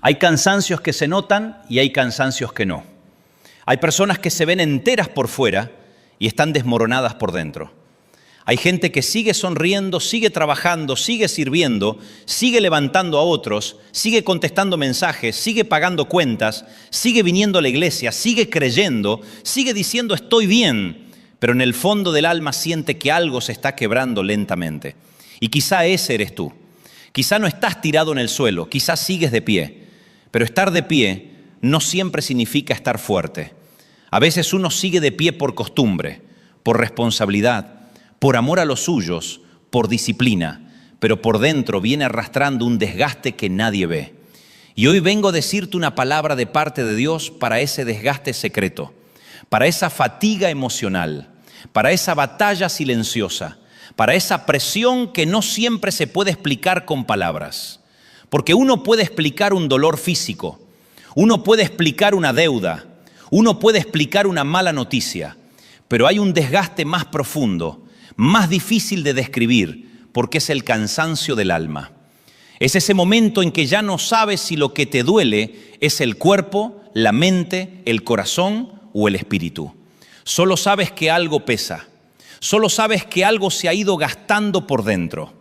Hay cansancios que se notan y hay cansancios que no. Hay personas que se ven enteras por fuera y están desmoronadas por dentro. Hay gente que sigue sonriendo, sigue trabajando, sigue sirviendo, sigue levantando a otros, sigue contestando mensajes, sigue pagando cuentas, sigue viniendo a la iglesia, sigue creyendo, sigue diciendo estoy bien, pero en el fondo del alma siente que algo se está quebrando lentamente. Y quizá ese eres tú. Quizá no estás tirado en el suelo, quizá sigues de pie, pero estar de pie no siempre significa estar fuerte. A veces uno sigue de pie por costumbre, por responsabilidad, por amor a los suyos, por disciplina, pero por dentro viene arrastrando un desgaste que nadie ve. Y hoy vengo a decirte una palabra de parte de Dios para ese desgaste secreto, para esa fatiga emocional, para esa batalla silenciosa, para esa presión que no siempre se puede explicar con palabras. Porque uno puede explicar un dolor físico, uno puede explicar una deuda, uno puede explicar una mala noticia, pero hay un desgaste más profundo, más difícil de describir, porque es el cansancio del alma. Es ese momento en que ya no sabes si lo que te duele es el cuerpo, la mente, el corazón o el espíritu. Solo sabes que algo pesa, solo sabes que algo se ha ido gastando por dentro.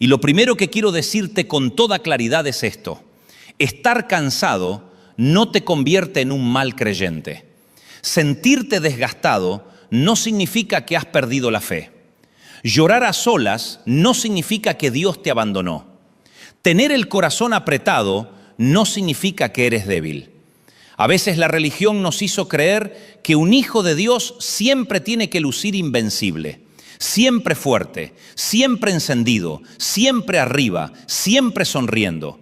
Y lo primero que quiero decirte con toda claridad es esto: estar cansado no te convierte en un mal creyente. Sentirte desgastado no significa que has perdido la fe. Llorar a solas no significa que Dios te abandonó. Tener el corazón apretado no significa que eres débil. A veces la religión nos hizo creer que un hijo de Dios siempre tiene que lucir invencible, siempre fuerte, siempre encendido, siempre arriba, siempre sonriendo.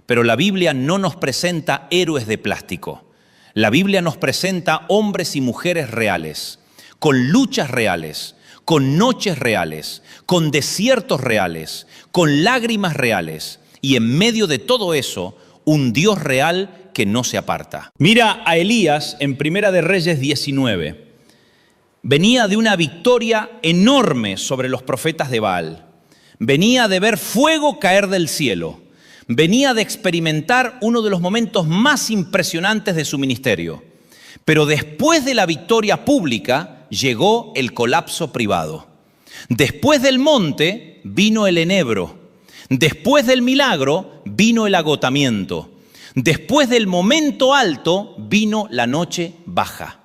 Pero la Biblia no nos presenta héroes de plástico. La Biblia nos presenta hombres y mujeres reales, con luchas reales, con noches reales, con desiertos reales, con lágrimas reales y en medio de todo eso, un Dios real que no se aparta. Mira a Elías en Primera de Reyes 19. Venía de una victoria enorme sobre los profetas de Baal. Venía de ver fuego caer del cielo. Venía de experimentar uno de los momentos más impresionantes de su ministerio. Pero después de la victoria pública, llegó el colapso privado. Después del monte vino el enebro. Después del milagro vino el agotamiento. Después del momento alto vino la noche baja.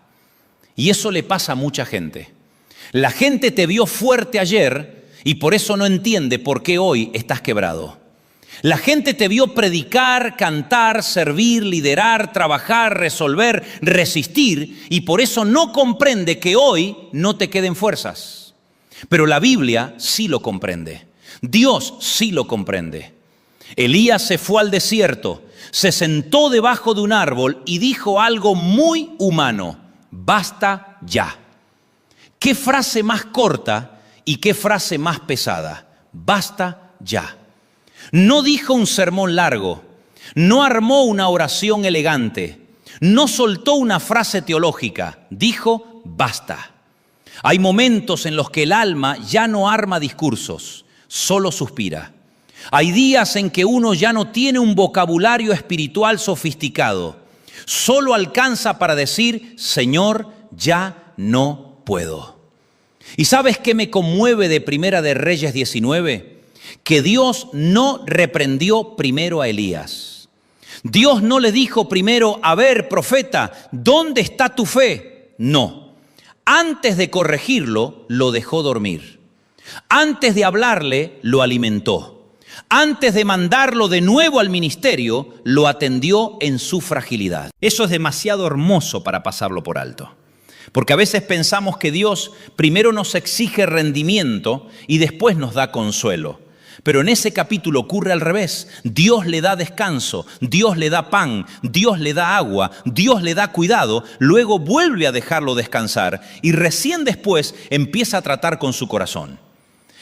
Y eso le pasa a mucha gente. La gente te vio fuerte ayer y por eso no entiende por qué hoy estás quebrado. La gente te vio predicar, cantar, servir, liderar, trabajar, resolver, resistir y por eso no comprende que hoy no te queden fuerzas. Pero la Biblia sí lo comprende. Dios sí lo comprende. Elías se fue al desierto, se sentó debajo de un árbol y dijo algo muy humano: basta ya. ¿Qué frase más corta y qué frase más pesada? Basta ya. No dijo un sermón largo, no armó una oración elegante, no soltó una frase teológica, dijo basta. Hay momentos en los que el alma ya no arma discursos, solo suspira. Hay días en que uno ya no tiene un vocabulario espiritual sofisticado, solo alcanza para decir: Señor, ya no puedo. ¿Y sabes qué me conmueve de Primera de Reyes 19? Que Dios no reprendió primero a Elías. Dios no le dijo primero: a ver, profeta, ¿dónde está tu fe? No. Antes de corregirlo, lo dejó dormir. Antes de hablarle, lo alimentó. Antes de mandarlo de nuevo al ministerio, lo atendió en su fragilidad. Eso es demasiado hermoso para pasarlo por alto. Porque a veces pensamos que Dios primero nos exige rendimiento y después nos da consuelo. Pero en ese capítulo ocurre al revés. Dios le da descanso, Dios le da pan, Dios le da agua, Dios le da cuidado, luego vuelve a dejarlo descansar y recién después empieza a tratar con su corazón.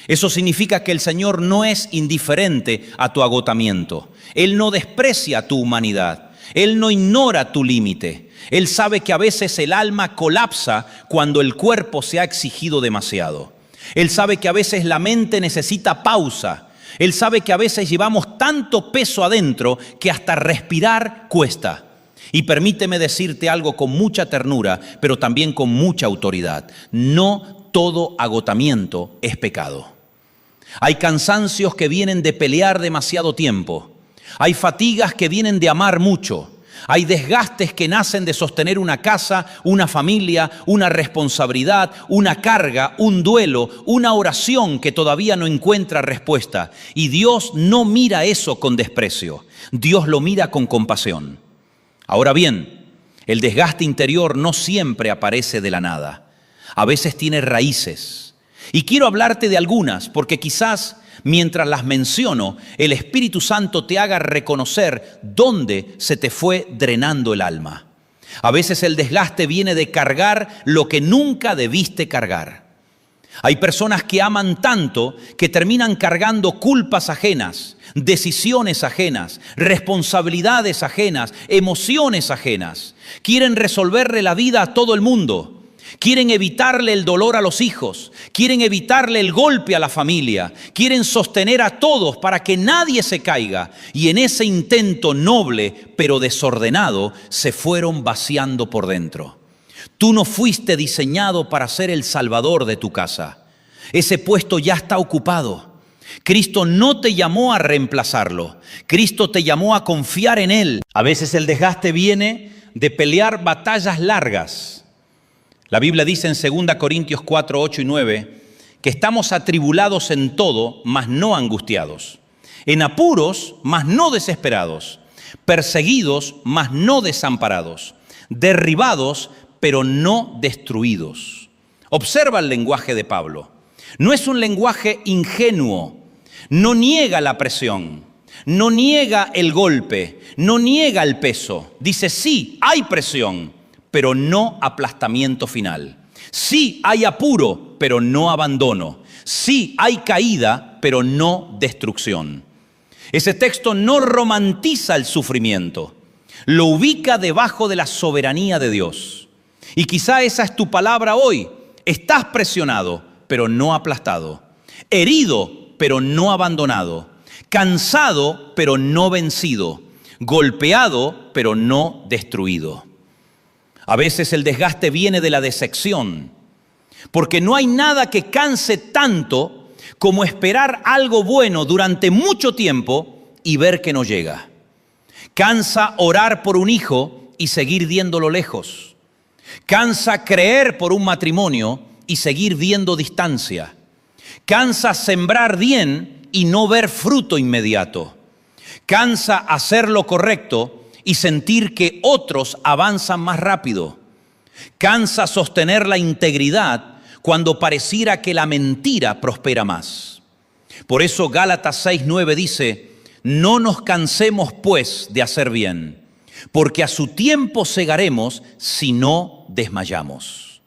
Eso significa que el Señor no es indiferente a tu agotamiento. Él no desprecia tu humanidad. Él no ignora tu límite. Él sabe que a veces el alma colapsa cuando el cuerpo se ha exigido demasiado. Él sabe que a veces la mente necesita pausa, Él sabe que a veces llevamos tanto peso adentro que hasta respirar cuesta. Y permíteme decirte algo con mucha ternura, pero también con mucha autoridad. No todo agotamiento es pecado. Hay cansancios que vienen de pelear demasiado tiempo. Hay fatigas que vienen de amar mucho. Hay desgastes que nacen de sostener una casa, una familia, una responsabilidad, una carga, un duelo, una oración que todavía no encuentra respuesta. Y Dios no mira eso con desprecio. Dios lo mira con compasión. Ahora bien, el desgaste interior no siempre aparece de la nada. A veces tiene raíces. Y quiero hablarte de algunas, porque quizás mientras las menciono, el Espíritu Santo te haga reconocer dónde se te fue drenando el alma. A veces el desgaste viene de cargar lo que nunca debiste cargar. Hay personas que aman tanto que terminan cargando culpas ajenas, decisiones ajenas, responsabilidades ajenas, emociones ajenas. Quieren resolverle la vida a todo el mundo. Quieren evitarle el dolor a los hijos, quieren evitarle el golpe a la familia, quieren sostener a todos para que nadie se caiga. Y en ese intento noble pero desordenado se fueron vaciando por dentro. Tú no fuiste diseñado para ser el salvador de tu casa. Ese puesto ya está ocupado. Cristo no te llamó a reemplazarlo. Cristo te llamó a confiar en Él. A veces el desgaste viene de pelear batallas largas. La Biblia dice en 2 Corintios 4, 8 y 9 que estamos atribulados en todo, mas no angustiados. En apuros, mas no desesperados. Perseguidos, mas no desamparados. Derribados, pero no destruidos. Observa el lenguaje de Pablo. No es un lenguaje ingenuo. No niega la presión. No niega el golpe. No niega el peso. Dice, sí, hay presión, pero no aplastamiento final. Sí hay apuro, pero no abandono. Sí hay caída, pero no destrucción. Ese texto no romantiza el sufrimiento, lo ubica debajo de la soberanía de Dios. Y quizá esa es tu palabra hoy. Estás presionado, pero no aplastado. Herido, pero no abandonado. Cansado, pero no vencido. Golpeado, pero no destruido. A veces el desgaste viene de la decepción, porque no hay nada que canse tanto como esperar algo bueno durante mucho tiempo y ver que no llega. Cansa orar por un hijo y seguir viéndolo lejos. Cansa creer por un matrimonio y seguir viendo distancia. Cansa sembrar bien y no ver fruto inmediato. Cansa hacer lo correcto y sentir que otros avanzan más rápido. Cansa sostener la integridad cuando pareciera que la mentira prospera más. Por eso Gálatas 6:9 dice, no nos cansemos pues de hacer bien, porque a su tiempo segaremos si no desmayamos.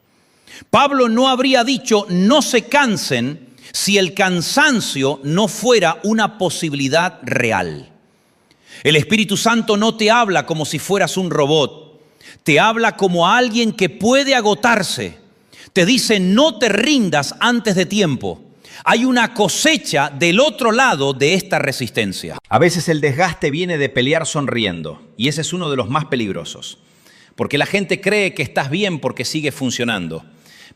Pablo no habría dicho no se cansen si el cansancio no fuera una posibilidad real. El Espíritu Santo no te habla como si fueras un robot. Te habla como a alguien que puede agotarse. Te dice, no te rindas antes de tiempo. Hay una cosecha del otro lado de esta resistencia. A veces el desgaste viene de pelear sonriendo. Y ese es uno de los más peligrosos. Porque la gente cree que estás bien porque sigue funcionando.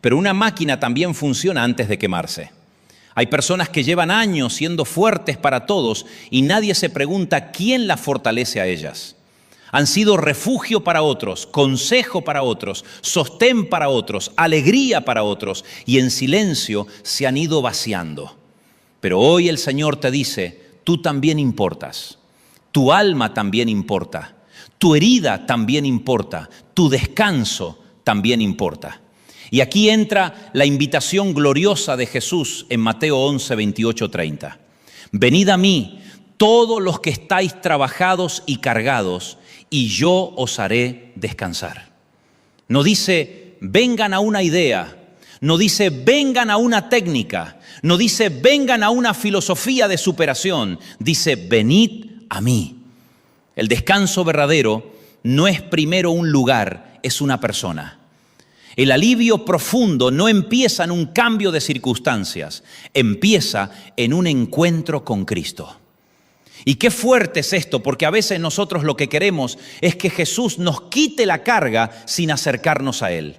Pero una máquina también funciona antes de quemarse. Hay personas que llevan años siendo fuertes para todos y nadie se pregunta quién las fortalece a ellas. Han sido refugio para otros, consejo para otros, sostén para otros, alegría para otros y en silencio se han ido vaciando. Pero hoy el Señor te dice, tú también importas, tu alma también importa, tu herida también importa, tu descanso también importa. Y aquí entra la invitación gloriosa de Jesús en Mateo 11, 28, 30. Venid a mí, todos los que estáis trabajados y cargados, y yo os haré descansar. No dice, vengan a una idea. No dice, vengan a una técnica. No dice, vengan a una filosofía de superación. Dice, venid a mí. El descanso verdadero no es primero un lugar, es una persona. El alivio profundo no empieza en un cambio de circunstancias, empieza en un encuentro con Cristo. Y qué fuerte es esto, porque a veces nosotros lo que queremos es que Jesús nos quite la carga sin acercarnos a Él.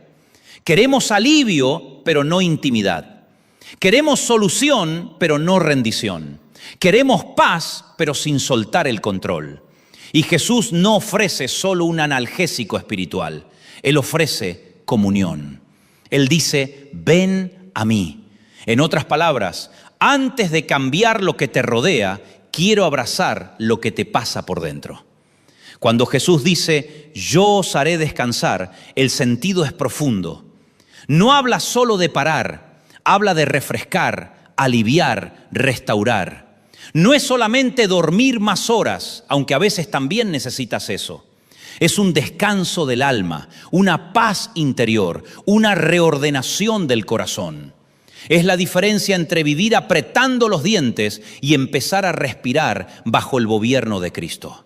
Queremos alivio, pero no intimidad. Queremos solución, pero no rendición. Queremos paz, pero sin soltar el control. Y Jesús no ofrece solo un analgésico espiritual, Él ofrece comunión. Él dice, ven a mí. En otras palabras, antes de cambiar lo que te rodea, quiero abrazar lo que te pasa por dentro. Cuando Jesús dice, yo os haré descansar, el sentido es profundo. No habla solo de parar, habla de refrescar, aliviar, restaurar. No es solamente dormir más horas, aunque a veces también necesitas eso. Es un descanso del alma, una paz interior, una reordenación del corazón. Es la diferencia entre vivir apretando los dientes y empezar a respirar bajo el gobierno de Cristo.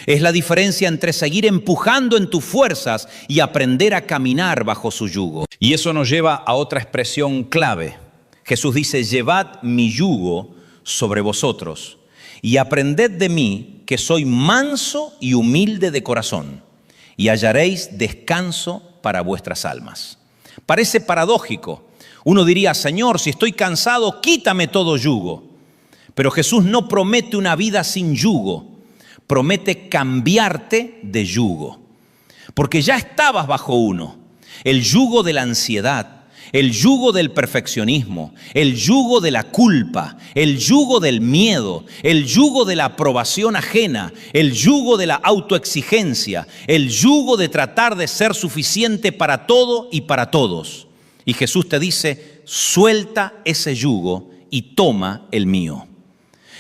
Es la diferencia entre seguir empujando en tus fuerzas y aprender a caminar bajo su yugo. Y eso nos lleva a otra expresión clave. Jesús dice, llevad mi yugo sobre vosotros y aprended de mí, que soy manso y humilde de corazón, y hallaréis descanso para vuestras almas. Parece paradójico. Uno diría, Señor, si estoy cansado, quítame todo yugo. Pero Jesús no promete una vida sin yugo, promete cambiarte de yugo. Porque ya estabas bajo uno, el yugo de la ansiedad, el yugo del perfeccionismo, el yugo de la culpa, el yugo del miedo, el yugo de la aprobación ajena, el yugo de la autoexigencia, el yugo de tratar de ser suficiente para todo y para todos. Y Jesús te dice, suelta ese yugo y toma el mío.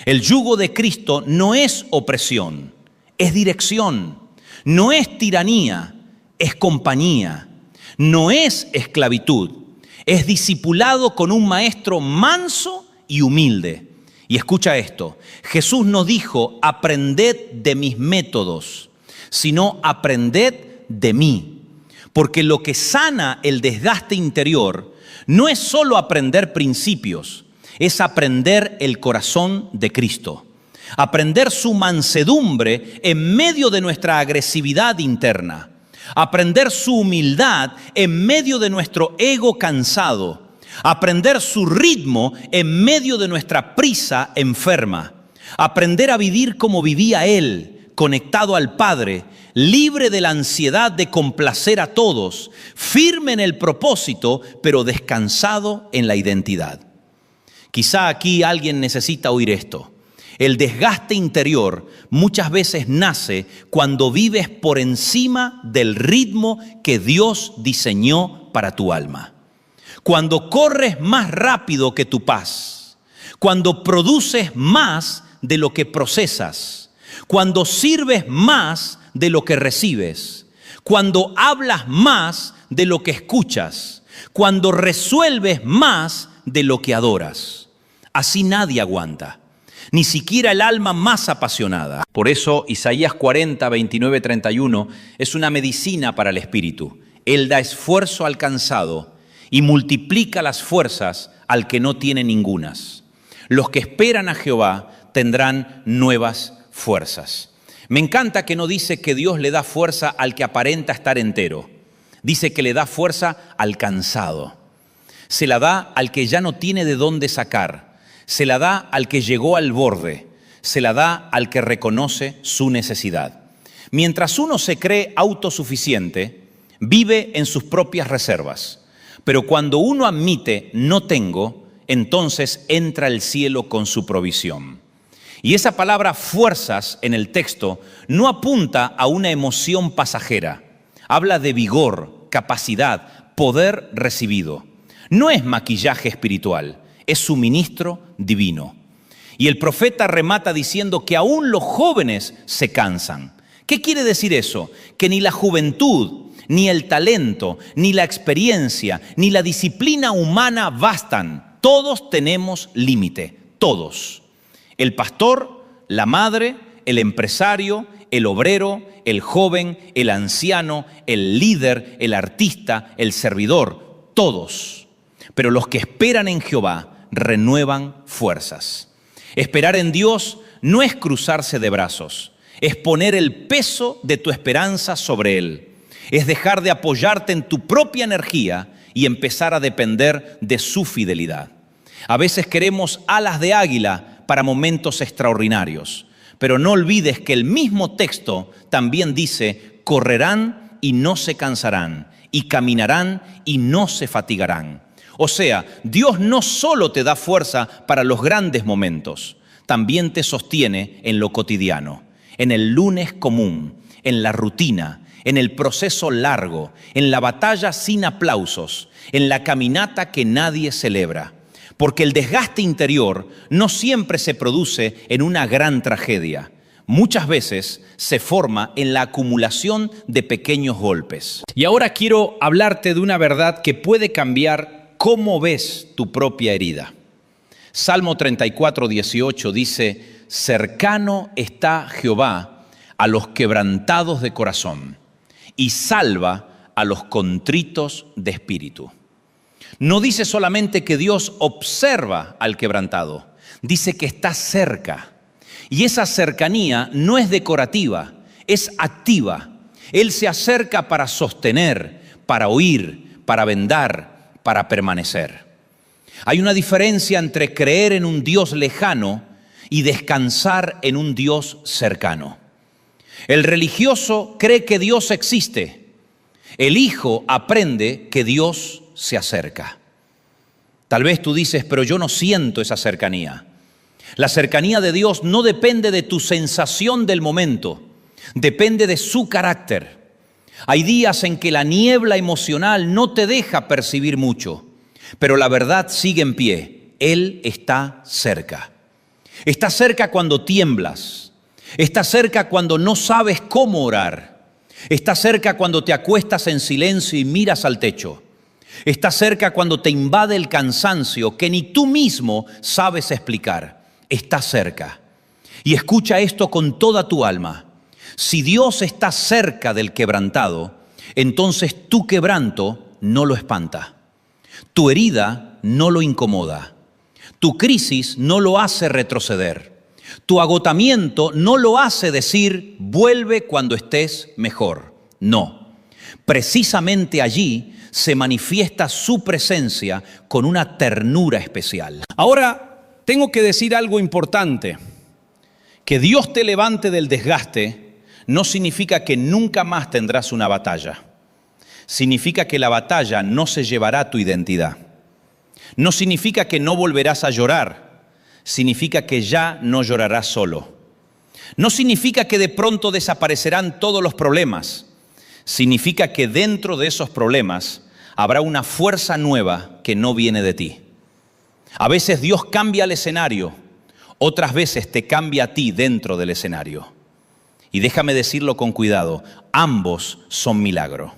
El yugo de Cristo no es opresión, es dirección, no es tiranía, es compañía, no es esclavitud. Es discipulado con un maestro manso y humilde. Y escucha esto, Jesús no dijo, aprended de mis métodos, sino aprended de mí. Porque lo que sana el desgaste interior no es solo aprender principios, es aprender el corazón de Cristo. Aprender su mansedumbre en medio de nuestra agresividad interna. Aprender su humildad en medio de nuestro ego cansado. Aprender su ritmo en medio de nuestra prisa enferma. Aprender a vivir como vivía Él, conectado al Padre, libre de la ansiedad de complacer a todos, firme en el propósito, pero descansado en la identidad. Quizá aquí alguien necesita oír esto. El desgaste interior muchas veces nace cuando vives por encima del ritmo que Dios diseñó para tu alma. Cuando corres más rápido que tu paz. Cuando produces más de lo que procesas. Cuando sirves más de lo que recibes. Cuando hablas más de lo que escuchas. Cuando resuelves más de lo que adoras. Así nadie aguanta. Ni siquiera el alma más apasionada. Por eso Isaías 40, 29, 31 es una medicina para el espíritu. Él da esfuerzo al cansado y multiplica las fuerzas al que no tiene ningunas. Los que esperan a Jehová tendrán nuevas fuerzas. Me encanta que no dice que Dios le da fuerza al que aparenta estar entero. Dice que le da fuerza al cansado. Se la da al que ya no tiene de dónde sacar. Se la da al que llegó al borde, se la da al que reconoce su necesidad. Mientras uno se cree autosuficiente, vive en sus propias reservas. Pero cuando uno admite no tengo, entonces entra el cielo con su provisión. Y esa palabra fuerzas en el texto no apunta a una emoción pasajera. Habla de vigor, capacidad, poder recibido. No es maquillaje espiritual. Es suministro divino. Y el profeta remata diciendo que aún los jóvenes se cansan. ¿Qué quiere decir eso? Que ni la juventud, ni el talento, ni la experiencia, ni la disciplina humana bastan. Todos tenemos límite, todos. El pastor, la madre, el empresario, el obrero, el joven, el anciano, el líder, el artista, el servidor, todos. Pero los que esperan en Jehová renuevan fuerzas. Esperar en Dios no es cruzarse de brazos, es poner el peso de tu esperanza sobre Él. Es dejar de apoyarte en tu propia energía y empezar a depender de su fidelidad. A veces queremos alas de águila para momentos extraordinarios, pero no olvides que el mismo texto también dice: correrán y no se cansarán, y caminarán y no se fatigarán. O sea, Dios no solo te da fuerza para los grandes momentos, también te sostiene en lo cotidiano, en el lunes común, en la rutina, en el proceso largo, en la batalla sin aplausos, en la caminata que nadie celebra. Porque el desgaste interior no siempre se produce en una gran tragedia. Muchas veces se forma en la acumulación de pequeños golpes. Y ahora quiero hablarte de una verdad que puede cambiar cómo ves tu propia herida. Salmo 34, 18 dice: cercano está Jehová a los quebrantados de corazón y salva a los contritos de espíritu. No dice solamente que Dios observa al quebrantado, dice que está cerca. Y esa cercanía no es decorativa, es activa. Él se acerca para sostener, para oír, para vendar, para permanecer. Hay una diferencia entre creer en un Dios lejano y descansar en un Dios cercano. El religioso cree que Dios existe. El hijo aprende que Dios se acerca. Tal vez tú dices: pero yo no siento esa cercanía. La cercanía de Dios no depende de tu sensación del momento, depende de su carácter. Hay días en que la niebla emocional no te deja percibir mucho, pero la verdad sigue en pie. Él está cerca. Está cerca cuando tiemblas. Está cerca cuando no sabes cómo orar. Está cerca cuando te acuestas en silencio y miras al techo. Está cerca cuando te invade el cansancio que ni tú mismo sabes explicar. Está cerca. Y escucha esto con toda tu alma. Si Dios está cerca del quebrantado, entonces tu quebranto no lo espanta. Tu herida no lo incomoda. Tu crisis no lo hace retroceder. Tu agotamiento no lo hace decir: vuelve cuando estés mejor. No. Precisamente allí se manifiesta su presencia con una ternura especial. Ahora, tengo que decir algo importante. Que Dios te levante del desgaste no significa que nunca más tendrás una batalla. Significa que la batalla no se llevará tu identidad. No significa que no volverás a llorar. Significa que ya no llorarás solo. No significa que de pronto desaparecerán todos los problemas. Significa que dentro de esos problemas habrá una fuerza nueva que no viene de ti. A veces Dios cambia el escenario, otras veces te cambia a ti dentro del escenario. Y déjame decirlo con cuidado, ambos son milagro.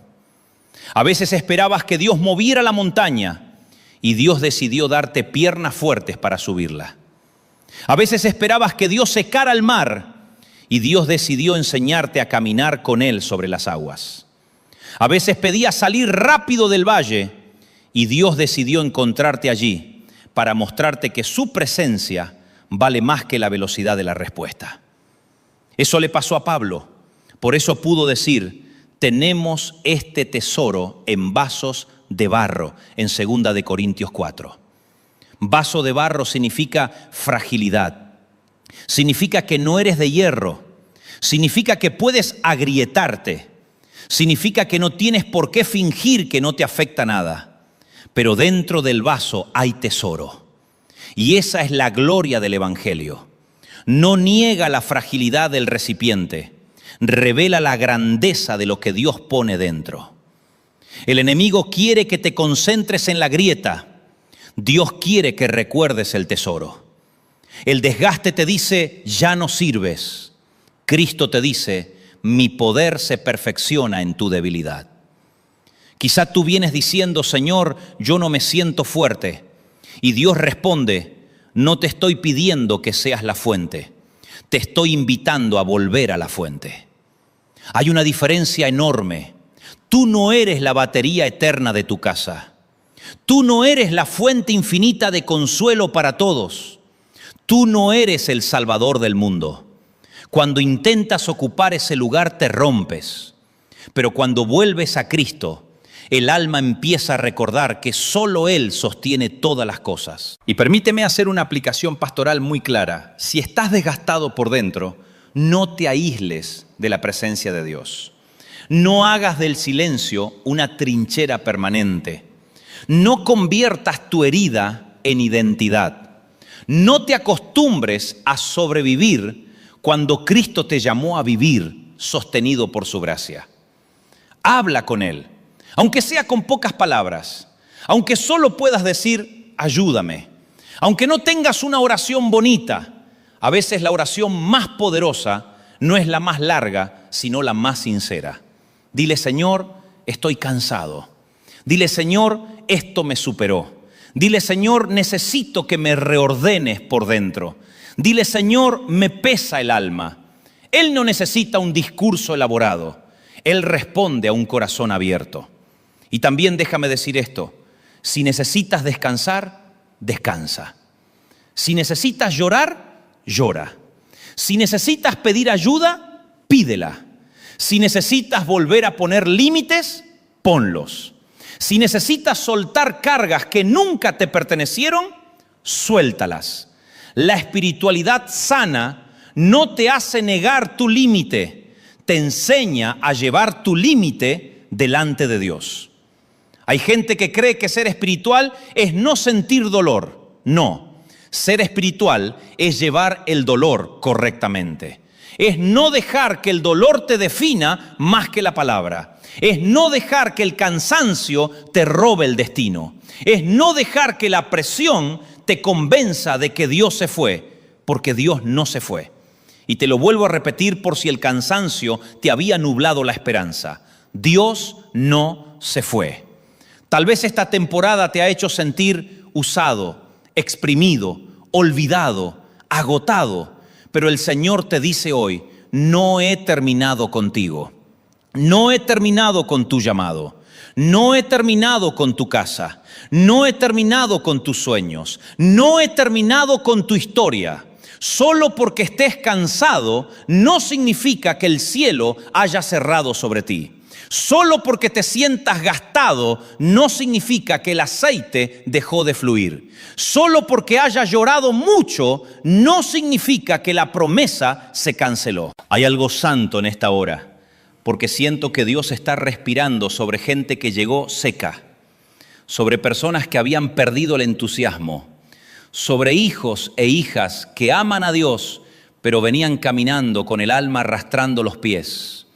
A veces esperabas que Dios moviera la montaña y Dios decidió darte piernas fuertes para subirla. A veces esperabas que Dios secara el mar y Dios decidió enseñarte a caminar con Él sobre las aguas. A veces pedías salir rápido del valle y Dios decidió encontrarte allí para mostrarte que su presencia vale más que la velocidad de la respuesta. Eso le pasó a Pablo. Por eso pudo decir: tenemos este tesoro en vasos de barro, en 2 de Corintios 4. Vaso de barro significa fragilidad. Significa que no eres de hierro. Significa que puedes agrietarte. Significa que no tienes por qué fingir que no te afecta nada. Pero dentro del vaso hay tesoro. Y esa es la gloria del Evangelio. No niega la fragilidad del recipiente. Revela la grandeza de lo que Dios pone dentro. El enemigo quiere que te concentres en la grieta. Dios quiere que recuerdes el tesoro. El desgaste te dice: ya no sirves. Cristo te dice: mi poder se perfecciona en tu debilidad. Quizá tú vienes diciendo: Señor, yo no me siento fuerte. Y Dios responde: no te estoy pidiendo que seas la fuente. te estoy invitando a volver a la fuente. Hay una diferencia enorme. Tú no eres la batería eterna de tu casa. Tú no eres la fuente infinita de consuelo para todos. Tú no eres el salvador del mundo. Cuando intentas ocupar ese lugar te rompes. Pero cuando vuelves a Cristo, el alma empieza a recordar que solo Él sostiene todas las cosas. Y permíteme hacer una aplicación pastoral muy clara. Si estás desgastado por dentro, no te aísles de la presencia de Dios. No hagas del silencio una trinchera permanente. No conviertas tu herida en identidad. No te acostumbres a sobrevivir cuando Cristo te llamó a vivir sostenido por su gracia. Habla con Él, aunque sea con pocas palabras, aunque solo puedas decir, ayúdame, aunque no tengas una oración bonita. A veces la oración más poderosa no es la más larga, sino la más sincera. Dile, Señor, estoy cansado. Dile, Señor, esto me superó. Dile, Señor, necesito que me reordenes por dentro. Dile, Señor, me pesa el alma. Él no necesita un discurso elaborado. Él responde a un corazón abierto. Y también déjame decir esto. Si necesitas descansar, descansa. Si necesitas llorar, llora. Si necesitas pedir ayuda, pídela. Si necesitas volver a poner límites, ponlos. Si necesitas soltar cargas que nunca te pertenecieron, suéltalas. La espiritualidad sana no te hace negar tu límite, te enseña a llevar tu límite delante de Dios. Hay gente que cree que ser espiritual es no sentir dolor. No, ser espiritual es llevar el dolor correctamente. Es no dejar que el dolor te defina más que la palabra. Es no dejar que el cansancio te robe el destino. Es no dejar que la presión te convenza de que Dios se fue, porque Dios no se fue. Y te lo vuelvo a repetir por si el cansancio te había nublado la esperanza. Dios no se fue. Tal vez esta temporada te ha hecho sentir usado, exprimido, olvidado, agotado. Pero el Señor te dice hoy, no he terminado contigo. No he terminado con tu llamado. No he terminado con tu casa. No he terminado con tus sueños. No he terminado con tu historia. Solo porque estés cansado no significa que el cielo haya cerrado sobre ti. Solo porque te sientas gastado no significa que el aceite dejó de fluir. Solo porque hayas llorado mucho no significa que la promesa se canceló. Hay algo santo en esta hora, porque siento que Dios está respirando sobre gente que llegó seca, sobre personas que habían perdido el entusiasmo, sobre hijos e hijas que aman a Dios, pero venían caminando con el alma arrastrando los pies.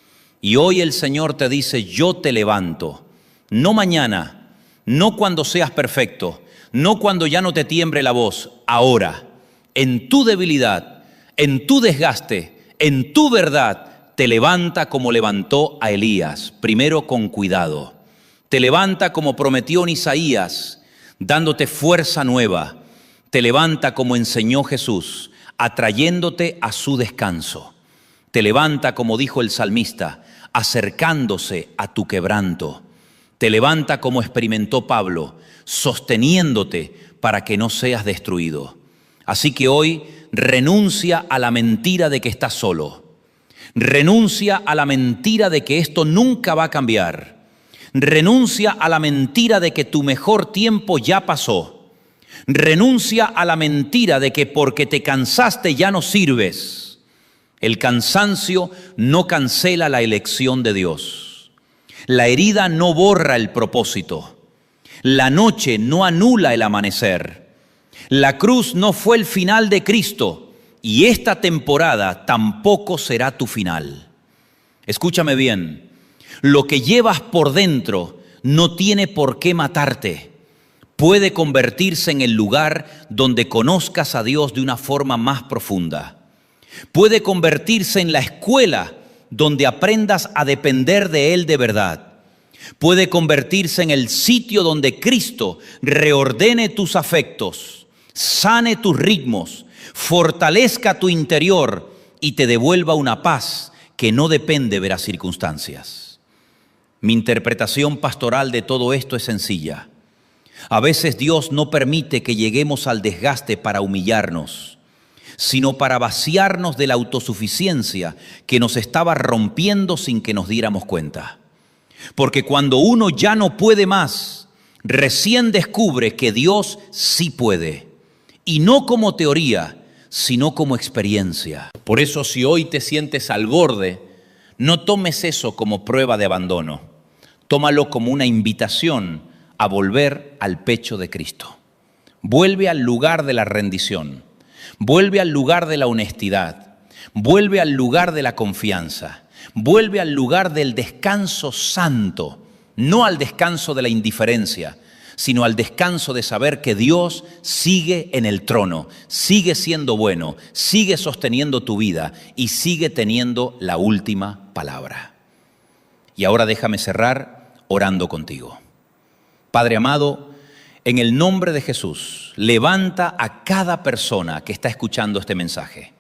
Y hoy el Señor te dice, yo te levanto, no mañana, no cuando seas perfecto, no cuando ya no te tiemble la voz, ahora, en tu debilidad, en tu desgaste, en tu verdad, te levanta como levantó a Elías, primero con cuidado. Te levanta como prometió en Isaías, dándote fuerza nueva. Te levanta como enseñó Jesús, atrayéndote a su descanso. Te levanta como dijo el salmista, acercándose a tu quebranto. Te levanta como experimentó Pablo, sosteniéndote para que no seas destruido. Así que hoy renuncia a la mentira de que estás solo. Renuncia a la mentira de que esto nunca va a cambiar. Renuncia a la mentira de que tu mejor tiempo ya pasó. Renuncia a la mentira de que porque te cansaste ya no sirves. El cansancio no cancela la elección de Dios. La herida no borra el propósito. La noche no anula el amanecer. La cruz no fue el final de Cristo y esta temporada tampoco será tu final. Escúchame bien, lo que llevas por dentro no tiene por qué matarte. Puede convertirse en el lugar donde conozcas a Dios de una forma más profunda. Puede convertirse en la escuela donde aprendas a depender de Él de verdad. Puede convertirse en el sitio donde Cristo reordene tus afectos, sane tus ritmos, fortalezca tu interior y te devuelva una paz que no depende de las circunstancias. Mi interpretación pastoral de todo esto es sencilla. A veces Dios no permite que lleguemos al desgaste para humillarnos, sino para vaciarnos de la autosuficiencia que nos estaba rompiendo sin que nos diéramos cuenta. Porque cuando uno ya no puede más, recién descubre que Dios sí puede. Y no como teoría, sino como experiencia. Por eso, si hoy te sientes al borde, no tomes eso como prueba de abandono. Tómalo como una invitación a volver al pecho de Cristo. Vuelve al lugar de la rendición. Vuelve al lugar de la honestidad. Vuelve al lugar de la confianza. Vuelve al lugar del descanso santo, no al descanso de la indiferencia, sino al descanso de saber que Dios sigue en el trono, sigue siendo bueno, sigue sosteniendo tu vida y sigue teniendo la última palabra. Y ahora déjame cerrar orando contigo. Padre amado, en el nombre de Jesús, levanta a cada persona que está escuchando este mensaje.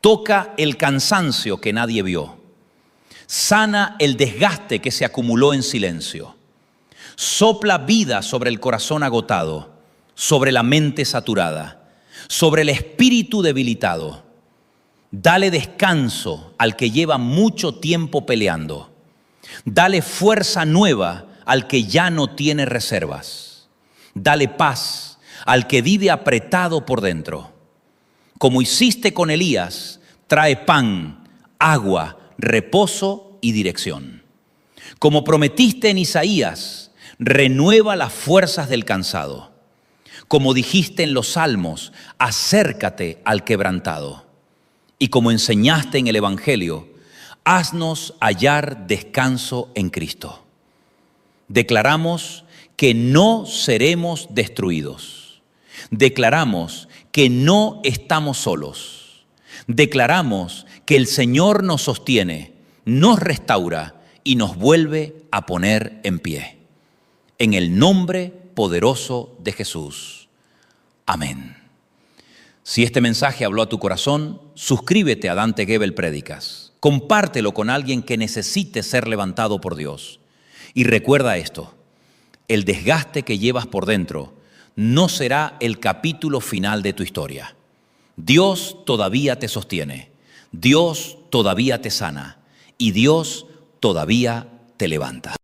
Toca el cansancio que nadie vio. Sana el desgaste que se acumuló en silencio. Sopla vida sobre el corazón agotado, sobre la mente saturada, sobre el espíritu debilitado. Dale descanso al que lleva mucho tiempo peleando. Dale fuerza nueva al que ya no tiene reservas. Dale paz al que vive apretado por dentro. Como hiciste con Elías, trae pan, agua, reposo y dirección. Como prometiste en Isaías, renueva las fuerzas del cansado. Como dijiste en los Salmos, acércate al quebrantado. Y como enseñaste en el Evangelio, haznos hallar descanso en Cristo. Declaramos que no seremos destruidos. Declaramos que no estamos solos. Declaramos que el Señor nos sostiene, nos restaura y nos vuelve a poner en pie. En el nombre poderoso de Jesús. Amén. Si este mensaje habló a tu corazón, suscríbete a Dante Gebel Prédicas. Compártelo con alguien que necesite ser levantado por Dios. Y recuerda esto, el desgaste que llevas por dentro no será el capítulo final de tu historia. Dios todavía te sostiene, Dios todavía te sana y Dios todavía te levanta.